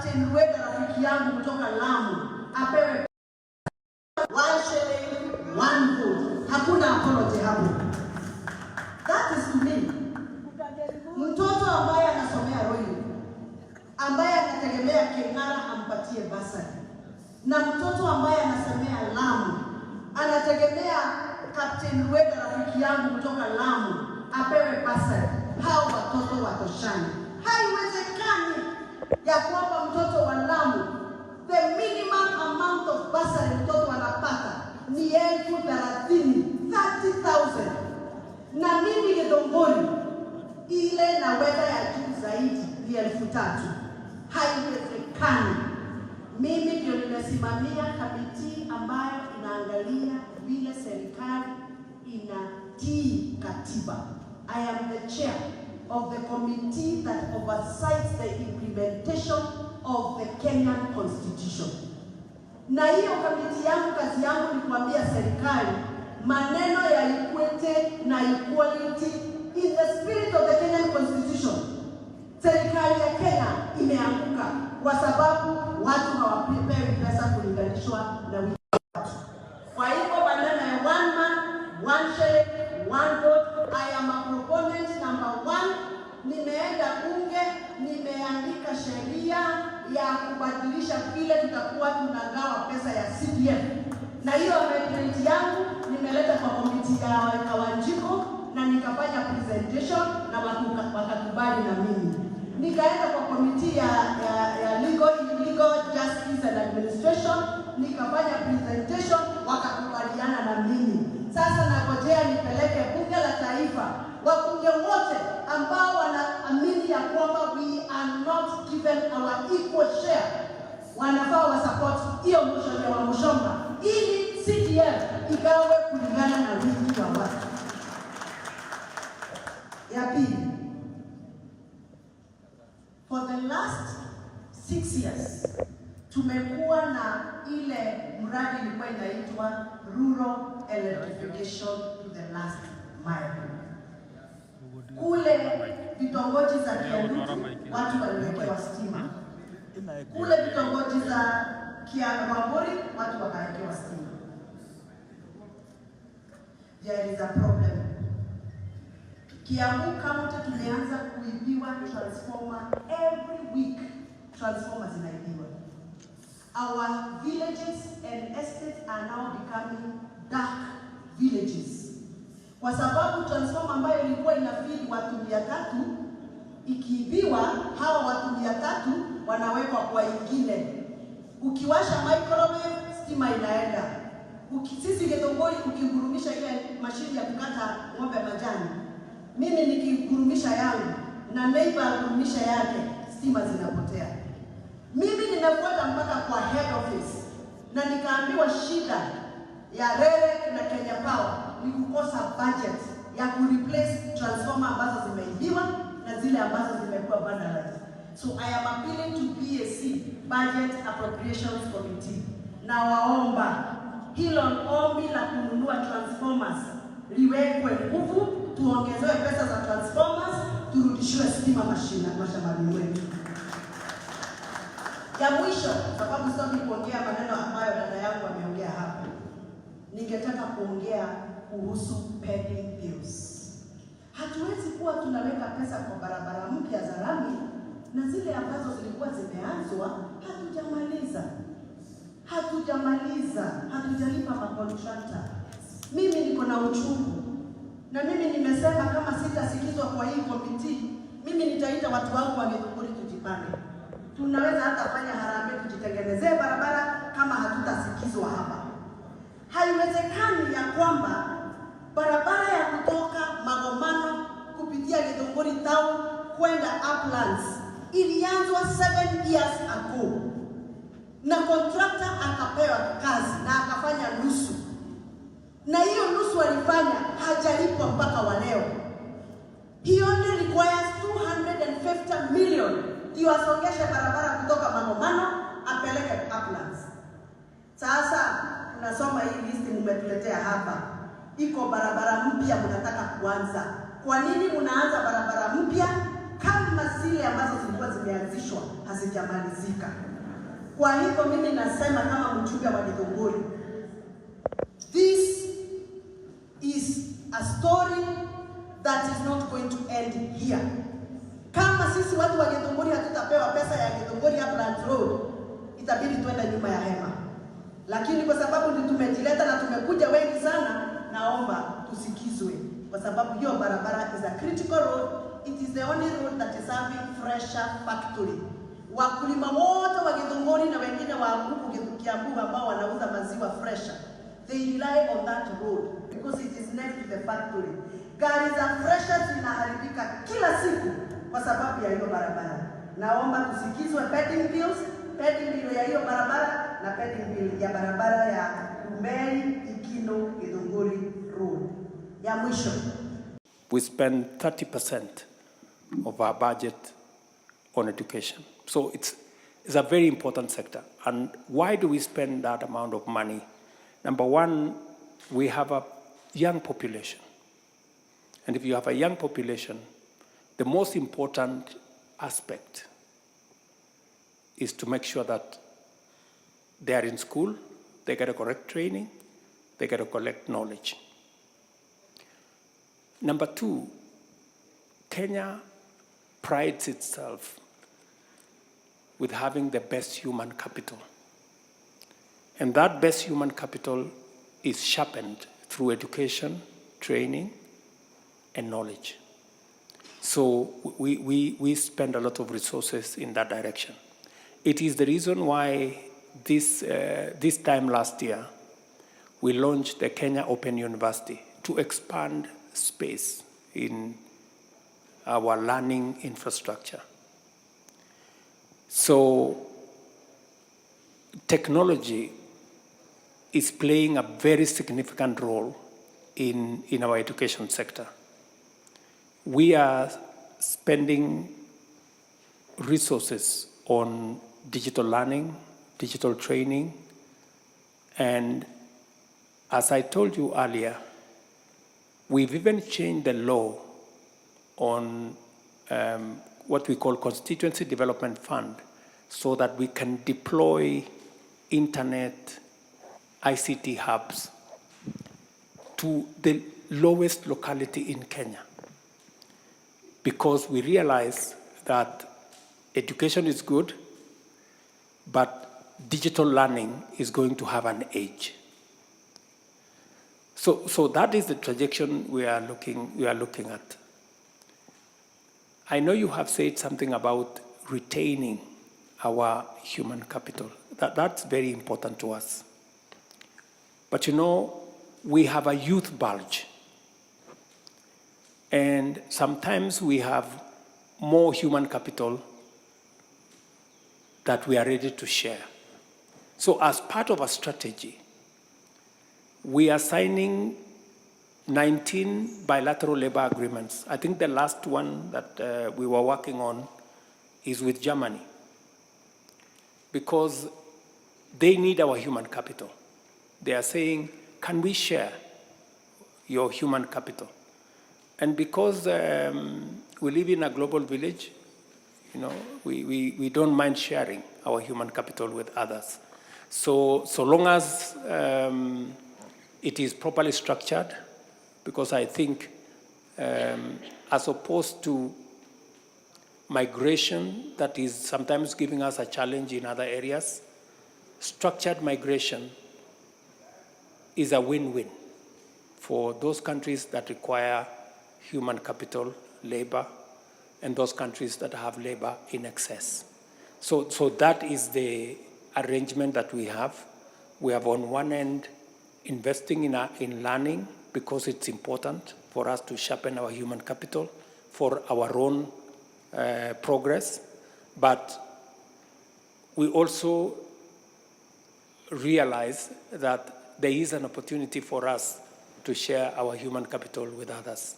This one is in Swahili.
Captain Luega rafiki yangu kutoka Lamu apewe 1 shilling 1 vote. Hakuna apology hapo. That is to me. Mtoto ambaye anasomea Royal, ambaye anategemea Kengara ampatie basari, na mtoto ambaye anasomea Lamu anategemea Captain Luega rafiki yangu kutoka Lamu apewe basari. Hao watoto watoshani. Haiwezekani ya kwamba mtoto wa Lamu the minimum amount of basari mtoto anapata ni 30,000, na mimi Githunguri ile na weda ya juu zaidi ni 3,000. Haiwezekani. Mimi ndio nimesimamia kamiti ambayo inaangalia vile serikali inatii katiba. I am the chair of the committee that oversees the implementation of the Kenyan Constitution. Na hiyo kamiti yangu, kazi yangu ni kuambia serikali maneno ya equity na equality in the spirit of the Kenyan Constitution. Serikali ya Kenya imeanguka kwa sababu watu hawapewi pesa kulinganishwa na watu. Kwa hivyo maneno ya 1 man, 1 shilling, 1 vote, I am a proponent number 1. Nimeenda bunge, nimeandika sheria ya kubadilisha vile tutakuwa tunagawa pesa ya CDF. Na hiyo amendment yangu nimeleta kwa komiti ya Kawanjiko na nikafanya presentation na wakakubali na mimi. Nikaenda kwa komiti ya legal justice and administration, nikafanya presentation, wakakubaliana na mimi. Sasa nangojea nipeleke bunge la taifa. Wabunge wote ambao wanaamini ya kwamba we are not given our equal share wanafaa wa support hiyo motion ya Mushomba ili CDF igawe kulingana na wingi wa watu. Ya pili, for the last 6 years tumekuwa na ile mradi ilikuwa inaitwa Rural Electrification to the Last Mile. Kule vitongoji za Kiandutu watu waliwekewa stima. Kule vitongoji za Kiamburi watu wakawekewa stima. There is a problem. Kiambu County tumeanza kuibiwa transformer every week. Transformers inaibiwa. Our villages and estates are now becoming dark villages. Kwa sababu transformer ambayo ilikuwa inafeed watu 300 ikiibiwa, hawa watu 300 wanawekwa kwa ingine. Ukiwasha microwave stima inaenda. Sisi Githunguri ukigurumisha ile mashini ya kukata ng'ombe majani, mimi nikigurumisha yangu na neighbor agurumisha yake, stima zinapotea. Mimi nimefuata mpaka kwa head office na nikaambiwa shida ya REREC na Kenya Power ni kukosa budget ya kureplace transformer ambazo zimeibiwa na zile ambazo zimekuwa vandalized. So I am appealing to BAC, Budget Appropriations Committee, na waomba hilo ombi la kununua transformers liwekwe nguvu, tuongezewe pesa za transformers, turudishiwe stima mashambani wetu. Ya mwisho, sababu sitaki kuongea maneno ambayo dada yangu ameongea hapa, ningetaka kuongea kuhusu pending bills. Hatuwezi kuwa tunaweka pesa kwa barabara mpya za lami na zile ambazo zilikuwa zimeanzwa hatujalipa makontrakta. Mimi niko na uchungu, na mimi nimesema kama sitasikizwa kwa hii komiti, mimi nitaita watu wangu wa Githunguri tujipange. Tunaweza hata fanya harambee tujitengenezee barabara kama hatutasikizwa hapa. Haiwezekani ya kwamba barabara ya kutoka Magomano kupitia Githunguri town kwenda Uplands ilianzwa 7 years ago. Na contractor akapewa kazi na akafanya nusu. Na hiyo nusu alifanya hajalipwa mpaka wa leo. He only requires 250 million ndio asongeshe barabara kutoka Magomano apeleke Uplands. Sasa tunasoma hii listi mmetuletea hapa. Iko barabara mpya mnataka kuanza. Kwa nini mnaanza barabara mpya kama zile ambazo zilikuwa zimeanzishwa hazijamalizika. Kwa hivyo mimi nasema kama mjumbe wa Githunguri, this is a story that is not going to end here. Kama sisi watu wa Githunguri hatutapewa pesa ya Githunguri Uplands Road, itabidi tuende nyuma ya hema. Lakini kwa sababu ndio tumejileta na tumekuja wengi sana, naomba tusikizwe, kwa sababu hiyo barabara is a critical road. It is the only road that is having Fresha factory. Wakulima wote wa Githunguri na wengine wa huku Kiambu ambao wanauza maziwa Fresha, they rely on that road because it is next to the factory. Gari za Fresha zinaharibika kila siku kwa sababu ya hiyo barabara. Naomba tusikizwe pending bills, pending bill ya hiyo barabara na pending bill ya barabara ya Umeri Ikino Githunguri Road. Ya mwisho, we spend 30% of our budget on education. So it's a very important sector. And why do we spend that amount of money? Number one, we have a young population. And if you have a young population, the most important aspect is to make sure that they are in school, they get a correct training, they get a correct knowledge. Number two, Kenya prides itself with having the best human capital. And that best human capital is sharpened through education, training, and knowledge. So we spend a lot of resources in that direction. It is the reason why this time last year, we launched the Kenya Open University to expand space in our learning infrastructure. So technology is playing a very significant role in our education sector. We are spending resources on digital learning, digital training, and as I told you earlier, we've even changed the law on what we call Constituency Development Fund so that we can deploy internet ICT hubs to the lowest locality in Kenya, because we realize that education is good, but digital learning is going to have an age. So that is the trajectory we are looking at. I know you have said something about retaining our human capital. That's very important to us. But you know, we have a youth bulge. And sometimes we have more human capital that we are ready to share. So as part of a strategy, we are signing 19 bilateral labor agreements. I think the last one that we were working on is with Germany, because they need our human capital. They are saying, can we share your human capital? And because we live in a global village, you know, we don't mind sharing our human capital with others. So long as it is properly structured, because I think as opposed to migration that is sometimes giving us a challenge in other areas, structured migration is a win-win for those countries that require human capital, labor, and those countries that have labor in excess. So that is the arrangement that we have. We have on one end investing in learning, because it's important for us to sharpen our human capital for our own progress. But we also realize that there is an opportunity for us to share our human capital with others.